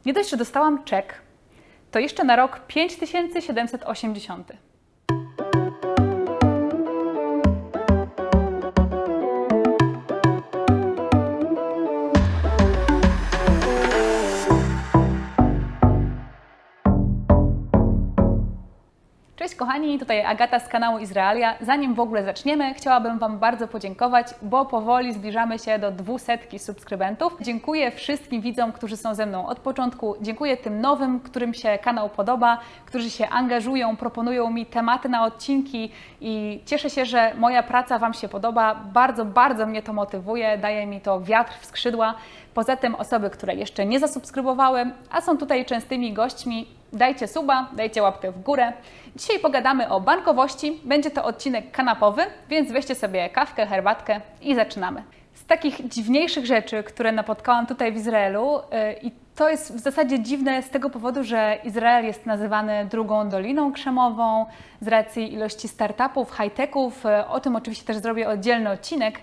Nie dość, że dostałam czek, to jeszcze na rok 5780. Cześć kochani, tutaj Agata z kanału Izraelia. Zanim w ogóle zaczniemy, chciałabym Wam bardzo podziękować, bo powoli zbliżamy się do 200 subskrybentów. Dziękuję wszystkim widzom, którzy są ze mną od początku. Dziękuję tym nowym, którym się kanał podoba, którzy się angażują, proponują mi tematy na odcinki i cieszę się, że moja praca Wam się podoba. Bardzo mnie to motywuje, daje mi to wiatr w skrzydła. Poza tym osoby, które jeszcze nie zasubskrybowały, a są tutaj częstymi gośćmi, dajcie suba, dajcie łapkę w górę. Dzisiaj pogadamy o bankowości. Będzie to odcinek kanapowy, więc weźcie sobie kawkę, herbatkę i zaczynamy. Z takich dziwniejszych rzeczy, które napotkałam tutaj w Izraelu, i to jest w zasadzie dziwne z tego powodu, że Izrael jest nazywany drugą Doliną Krzemową z racji ilości startupów, high-techów. O tym oczywiście też zrobię oddzielny odcinek.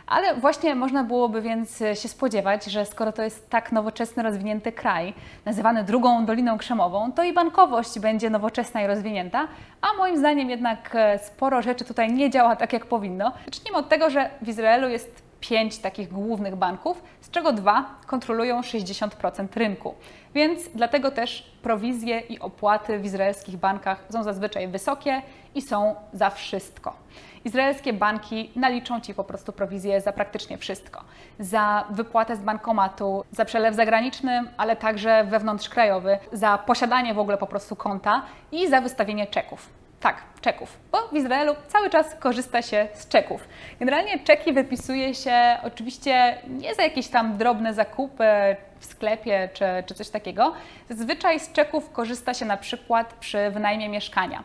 Ale właśnie można byłoby więc się spodziewać, że skoro to jest tak nowoczesny, rozwinięty kraj, nazywany drugą Doliną Krzemową, to i bankowość będzie nowoczesna i rozwinięta, a moim zdaniem jednak sporo rzeczy tutaj nie działa tak, jak powinno. Zacznijmy od tego, że w Izraelu jest 5 takich głównych banków, z czego 2 kontrolują 60% rynku. Więc dlatego też prowizje i opłaty w izraelskich bankach są zazwyczaj wysokie i są za wszystko. Izraelskie banki naliczą Ci po prostu prowizję za praktycznie wszystko. Za wypłatę z bankomatu, za przelew zagraniczny, ale także wewnątrzkrajowy, za posiadanie w ogóle po prostu konta i za wystawienie czeków. Tak, czeków, bo w Izraelu cały czas korzysta się z czeków. Generalnie czeki wypisuje się oczywiście nie za jakieś tam drobne zakupy w sklepie czy coś takiego. Zazwyczaj z czeków korzysta się na przykład przy wynajmie mieszkania.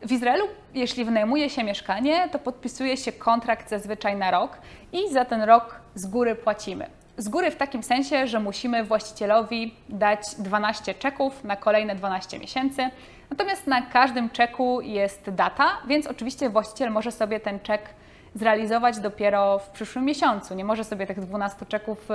W Izraelu, jeśli wynajmuje się mieszkanie, to podpisuje się kontrakt zazwyczaj na rok i za ten rok z góry płacimy. Z góry w takim sensie, że musimy właścicielowi dać 12 czeków na kolejne 12 miesięcy. Natomiast na każdym czeku jest data, więc oczywiście właściciel może sobie ten czek zrealizować dopiero w przyszłym miesiącu. Nie może sobie tych 12 czeków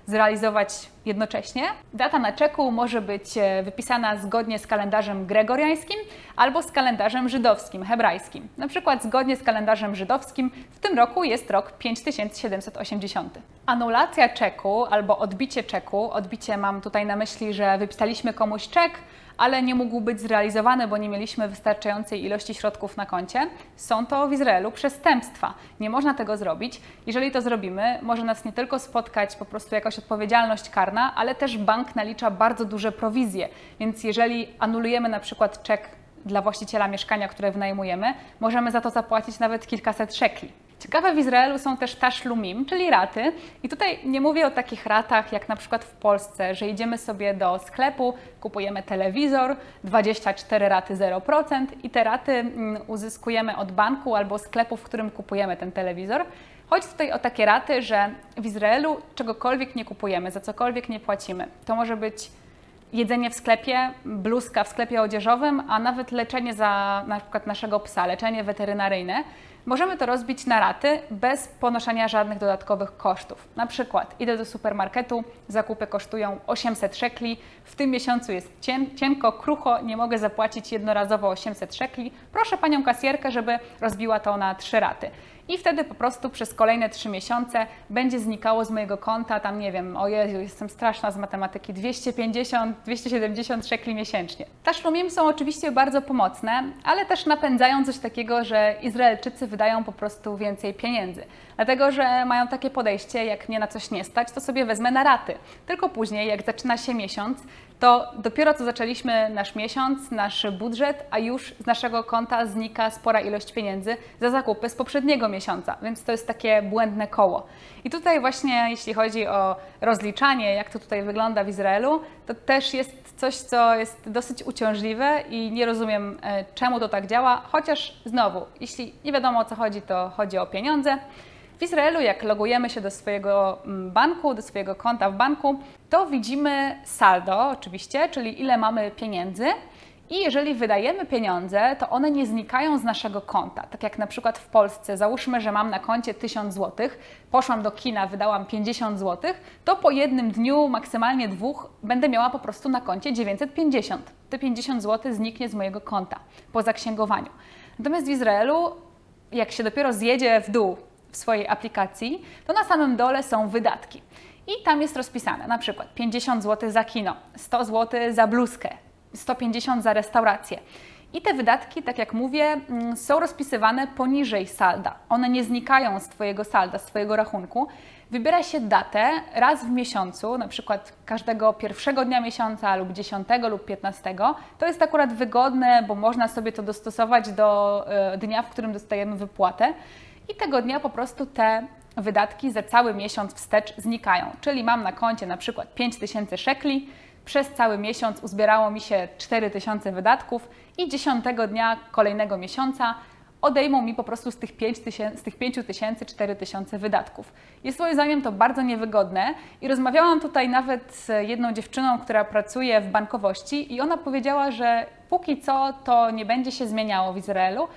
zrealizować jednocześnie. Data na czeku może być wypisana zgodnie z kalendarzem gregoriańskim albo z kalendarzem żydowskim, hebrajskim. Na przykład zgodnie z kalendarzem żydowskim w tym roku jest rok 5780. Anulacja czeku albo odbicie czeku, odbicie mam tutaj na myśli, że wypisaliśmy komuś czek, ale nie mógł być zrealizowany, bo nie mieliśmy wystarczającej ilości środków na koncie. Są to w Izraelu przestępstwa. Nie można tego zrobić. Jeżeli to zrobimy, może nas nie tylko spotkać po prostu jakaś odpowiedzialność karna, ale też bank nalicza bardzo duże prowizje. Więc jeżeli anulujemy na przykład czek dla właściciela mieszkania, które wynajmujemy, możemy za to zapłacić nawet kilkaset szekli. Ciekawe w Izraelu są też taszlumim, czyli raty. I tutaj nie mówię o takich ratach jak na przykład w Polsce, że idziemy sobie do sklepu, kupujemy telewizor, 24 raty 0% i te raty uzyskujemy od banku albo sklepu, w którym kupujemy ten telewizor. Chodzi tutaj o takie raty, że w Izraelu czegokolwiek nie kupujemy, za cokolwiek nie płacimy. To może być jedzenie w sklepie, bluzka w sklepie odzieżowym, a nawet leczenie za na przykład naszego psa, leczenie weterynaryjne. Możemy to rozbić na raty bez ponoszenia żadnych dodatkowych kosztów. Na przykład idę do supermarketu, zakupy kosztują 800 szekli, w tym miesiącu jest cienko, krucho, nie mogę zapłacić jednorazowo 800 szekli. Proszę panią kasjerkę, żeby rozbiła to na 3 raty. I wtedy po prostu przez kolejne 3 miesiące będzie znikało z mojego konta, tam nie wiem, o Jezu, jestem straszna z matematyki, 250-270 szekli miesięcznie. Taszlumim są oczywiście bardzo pomocne, ale też napędzają coś takiego, że Izraelczycy wydają po prostu więcej pieniędzy. Dlatego, że mają takie podejście, jak mnie na coś nie stać, to sobie wezmę na raty. Tylko później, jak zaczyna się miesiąc, to dopiero co zaczęliśmy nasz miesiąc, nasz budżet, a już z naszego konta znika spora ilość pieniędzy za zakupy z poprzedniego miesiąca, więc to jest takie błędne koło. I tutaj właśnie, jeśli chodzi o rozliczanie, jak to tutaj wygląda w Izraelu, to też jest coś, co jest dosyć uciążliwe i nie rozumiem, czemu to tak działa, chociaż znowu, jeśli nie wiadomo o co chodzi, to chodzi o pieniądze. W Izraelu, jak logujemy się do swojego banku, do swojego konta w banku, to widzimy saldo oczywiście, czyli ile mamy pieniędzy I jeżeli wydajemy pieniądze, to one nie znikają z naszego konta. Tak jak na przykład w Polsce, załóżmy, że mam na koncie 1000 zł, poszłam do kina, wydałam 50 zł, to po jednym dniu, maksymalnie 2, będę miała po prostu na koncie 950. Te 50 zł zniknie z mojego konta po zaksięgowaniu. Natomiast w Izraelu, jak się dopiero zjedzie w dół w swojej aplikacji, to na samym dole są wydatki. I tam jest rozpisane na przykład 50 zł za kino, 100 zł za bluzkę, 150 za restaurację. I te wydatki, tak jak mówię, są rozpisywane poniżej salda. One nie znikają z Twojego salda, z Twojego rachunku. Wybiera się datę raz w miesiącu, na przykład każdego pierwszego dnia miesiąca lub 10 lub 15. To jest akurat wygodne, bo można sobie to dostosować do dnia, w którym dostajemy wypłatę. I tego dnia po prostu te wydatki za cały miesiąc wstecz znikają. Czyli mam na koncie na przykład 5000 szekli, przez cały miesiąc uzbierało mi się 4000 wydatków i 10 dnia kolejnego miesiąca odejmą mi po prostu z tych 5000 4000 wydatków. Jest moim zdaniem to bardzo niewygodne i rozmawiałam tutaj nawet z jedną dziewczyną, która pracuje w bankowości i ona powiedziała, że póki co to nie będzie się zmieniało w Izraelu,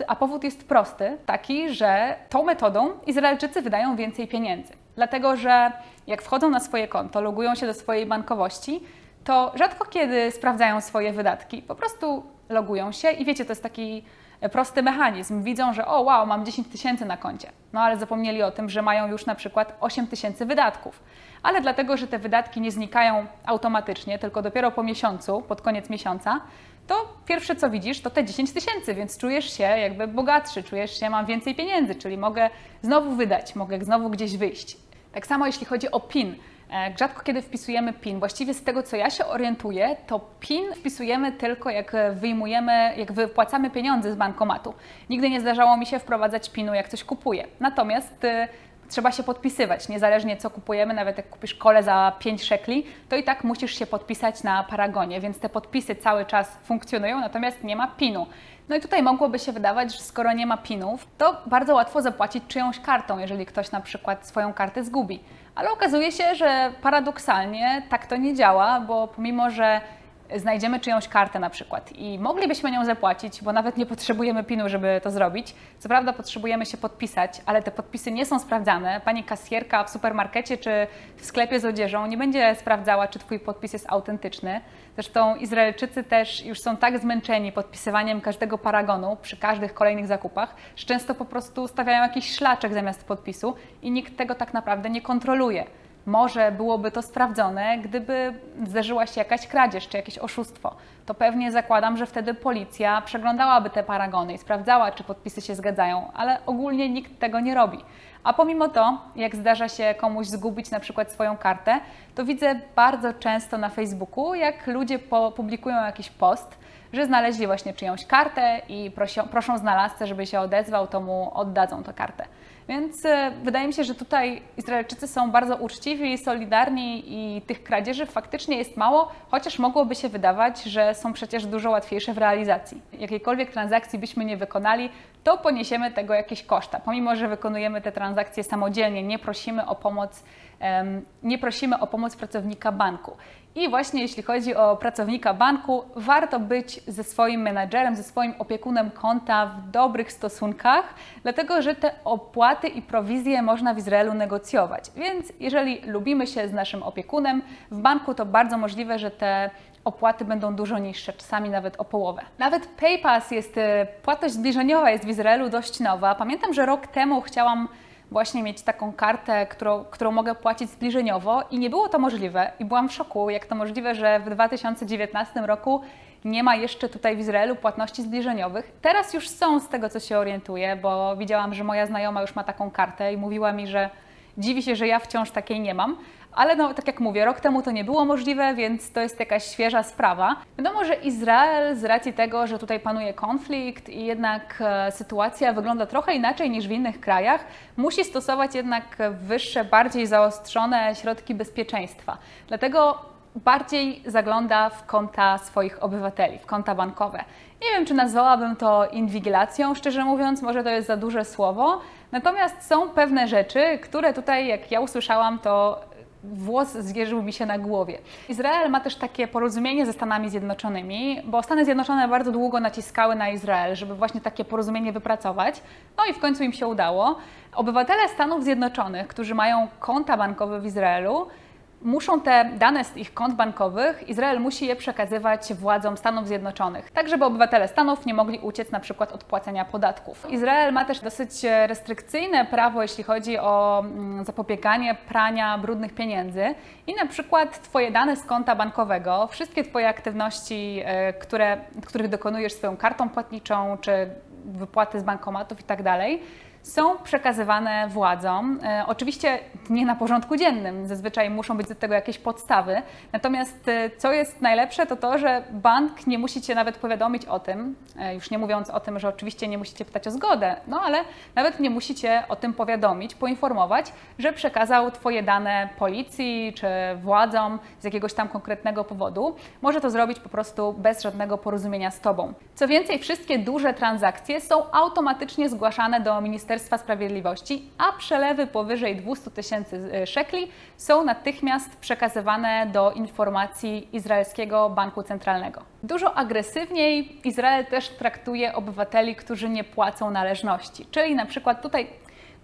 a powód jest prosty, taki, że tą metodą Izraelczycy wydają więcej pieniędzy. Dlatego, że jak wchodzą na swoje konto, logują się do swojej bankowości, to rzadko kiedy sprawdzają swoje wydatki. Po prostu logują się i wiecie, to jest taki prosty mechanizm. Widzą, że o wow, mam 10 000 na koncie. No ale zapomnieli o tym, że mają już na przykład 8 000 wydatków. Ale dlatego, że te wydatki nie znikają automatycznie, tylko dopiero po miesiącu, pod koniec miesiąca, to pierwsze co widzisz to te 10 000, więc czujesz się jakby bogatszy, czujesz się, mam więcej pieniędzy, czyli mogę znowu wydać, mogę znowu gdzieś wyjść. Tak samo jeśli chodzi o PIN. Rzadko kiedy wpisujemy PIN. Właściwie z tego, co ja się orientuję, to PIN wpisujemy tylko jak wypłacamy pieniądze z bankomatu. Nigdy nie zdarzało mi się wprowadzać PIN-u, jak coś kupuję. Natomiast trzeba się podpisywać, niezależnie co kupujemy, nawet jak kupisz kolę za 5 szekli, to i tak musisz się podpisać na paragonie, więc te podpisy cały czas funkcjonują, natomiast nie ma PIN-u. No i tutaj mogłoby się wydawać, że skoro nie ma PIN-ów, to bardzo łatwo zapłacić czyjąś kartą, jeżeli ktoś na przykład swoją kartę zgubi. Ale okazuje się, że paradoksalnie tak to nie działa, bo pomimo, że znajdziemy czyjąś kartę na przykład i moglibyśmy nią zapłacić, bo nawet nie potrzebujemy PIN-u, żeby to zrobić. Co prawda potrzebujemy się podpisać, ale te podpisy nie są sprawdzane. Pani kasjerka w supermarkecie czy w sklepie z odzieżą nie będzie sprawdzała, czy Twój podpis jest autentyczny. Zresztą Izraelczycy też już są tak zmęczeni podpisywaniem każdego paragonu przy każdych kolejnych zakupach, że często po prostu stawiają jakiś szlaczek zamiast podpisu i nikt tego tak naprawdę nie kontroluje. Może byłoby to sprawdzone, gdyby zdarzyła się jakaś kradzież czy jakieś oszustwo. To pewnie zakładam, że wtedy policja przeglądałaby te paragony i sprawdzała, czy podpisy się zgadzają, ale ogólnie nikt tego nie robi. A pomimo to, jak zdarza się komuś zgubić na przykład swoją kartę, to widzę bardzo często na Facebooku, jak ludzie publikują jakiś post, że znaleźli właśnie czyjąś kartę i proszą znalazcę, żeby się odezwał, to mu oddadzą tę kartę. Więc wydaje mi się, że tutaj Izraelczycy są bardzo uczciwi i solidarni i tych kradzieży faktycznie jest mało, chociaż mogłoby się wydawać, że są przecież dużo łatwiejsze w realizacji. Jakiejkolwiek transakcji byśmy nie wykonali, to poniesiemy tego jakieś koszta. Pomimo, że wykonujemy te transakcje samodzielnie, nie prosimy o pomoc pracownika banku. I właśnie jeśli chodzi o pracownika banku, warto być ze swoim menadżerem, ze swoim opiekunem konta w dobrych stosunkach, dlatego że te opłaty i prowizje można w Izraelu negocjować. Więc jeżeli lubimy się z naszym opiekunem w banku, to bardzo możliwe, że te opłaty będą dużo niższe, czasami nawet o połowę. Nawet PayPass płatność zbliżeniowa jest w Izraelu dość nowa. Pamiętam, że rok temu chciałam właśnie mieć taką kartę, którą mogę płacić zbliżeniowo i nie było to możliwe i byłam w szoku, jak to możliwe, że w 2019 roku nie ma jeszcze tutaj w Izraelu płatności zbliżeniowych. Teraz już są, z tego co się orientuję, bo widziałam, że moja znajoma już ma taką kartę i mówiła mi, że dziwi się, że ja wciąż takiej nie mam. Ale no, tak jak mówię, rok temu to nie było możliwe, więc to jest jakaś świeża sprawa. Wiadomo, że Izrael z racji tego, że tutaj panuje konflikt i jednak sytuacja wygląda trochę inaczej niż w innych krajach, musi stosować jednak wyższe, bardziej zaostrzone środki bezpieczeństwa. Dlatego bardziej zagląda w konta swoich obywateli, w konta bankowe. Nie wiem, czy nazwałabym to inwigilacją, szczerze mówiąc, może to jest za duże słowo. Natomiast są pewne rzeczy, które tutaj, jak ja usłyszałam, to włos zjeżył mi się na głowie. Izrael ma też takie porozumienie ze Stanami Zjednoczonymi, bo Stany Zjednoczone bardzo długo naciskały na Izrael, żeby właśnie takie porozumienie wypracować. No i w końcu im się udało. Obywatele Stanów Zjednoczonych, którzy mają konta bankowe w Izraelu, muszą te dane z ich kont bankowych, Izrael musi je przekazywać władzom Stanów Zjednoczonych, tak żeby obywatele Stanów nie mogli uciec na przykład od płacenia podatków. Izrael ma też dosyć restrykcyjne prawo, jeśli chodzi o zapobieganie prania brudnych pieniędzy i na przykład Twoje dane z konta bankowego, wszystkie Twoje aktywności, których dokonujesz swoją kartą płatniczą, czy wypłaty z bankomatów i tak dalej, są przekazywane władzom. Oczywiście nie na porządku dziennym, zazwyczaj muszą być do tego jakieś podstawy. Natomiast co jest najlepsze, to to, że bank nie musi Cię nawet powiadomić o tym, już nie mówiąc o tym, że oczywiście nie musicie pytać o zgodę, no ale nawet nie musicie o tym powiadomić, poinformować, że przekazał Twoje dane policji czy władzom z jakiegoś tam konkretnego powodu. Może to zrobić po prostu bez żadnego porozumienia z Tobą. Co więcej, wszystkie duże transakcje są automatycznie zgłaszane do Ministerstwa Sprawiedliwości, a przelewy powyżej 200 000 szekli są natychmiast przekazywane do informacji izraelskiego banku centralnego. Dużo agresywniej Izrael też traktuje obywateli, którzy nie płacą należności, czyli na przykład tutaj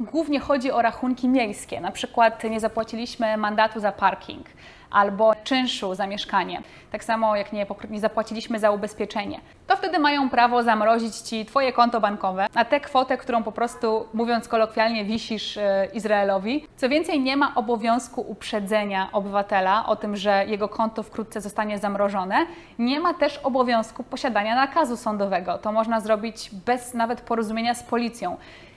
głównie chodzi o rachunki miejskie, na przykład nie zapłaciliśmy mandatu za parking albo czynszu za mieszkanie, tak samo jak nie zapłaciliśmy za ubezpieczenie, to wtedy mają prawo zamrozić Ci Twoje konto bankowe, a tę kwotę, którą po prostu, mówiąc kolokwialnie, wisisz Izraelowi. Co więcej, nie ma obowiązku uprzedzenia obywatela o tym, że jego konto wkrótce zostanie zamrożone. Nie ma też obowiązku posiadania nakazu sądowego. To można zrobić bez nawet porozumienia z policją.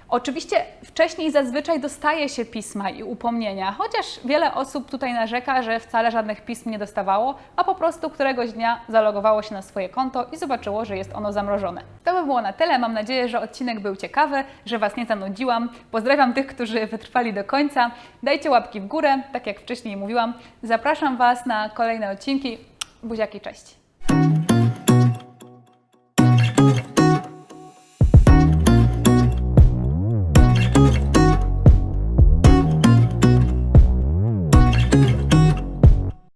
Oczywiście wcześniej zazwyczaj dostaje się pisma i upomnienia, chociaż wiele osób tutaj narzeka, że wcale żadnych pism nie dostawało, a po prostu któregoś dnia zalogowało się na swoje konto i zobaczyło, że jest ono zamrożone. To by było na tyle. Mam nadzieję, że odcinek był ciekawy, że Was nie zanudziłam. Pozdrawiam tych, którzy wytrwali do końca. Dajcie łapki w górę, tak jak wcześniej mówiłam. Zapraszam Was na kolejne odcinki. Buziaki, cześć!